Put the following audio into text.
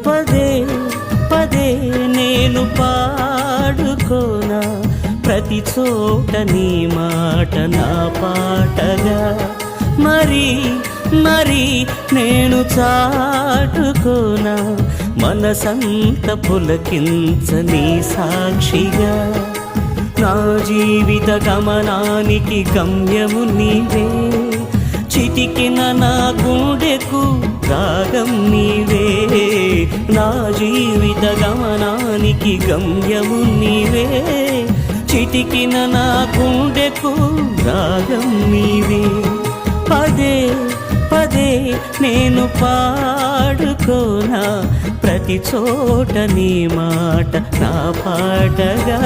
పదే పదే నేను పాడుకోనా ప్రతి చోట నీ మాట నా పాటగా మరి మరి నేను చాటుకోనా మనసంత పులకించని సాక్షిగా నా జీవిత గమనానికి గమ్యము నీవే చిటికిన నా గుండెకు రాగం నీవే నా జీవిత గమనానికి గమ్యము నీవే చిటికిన నా గుండెకు రాగం నీవే పదే పదే నేను పాడుకోనా ప్రతి చోట నీ మాట నా పాటగా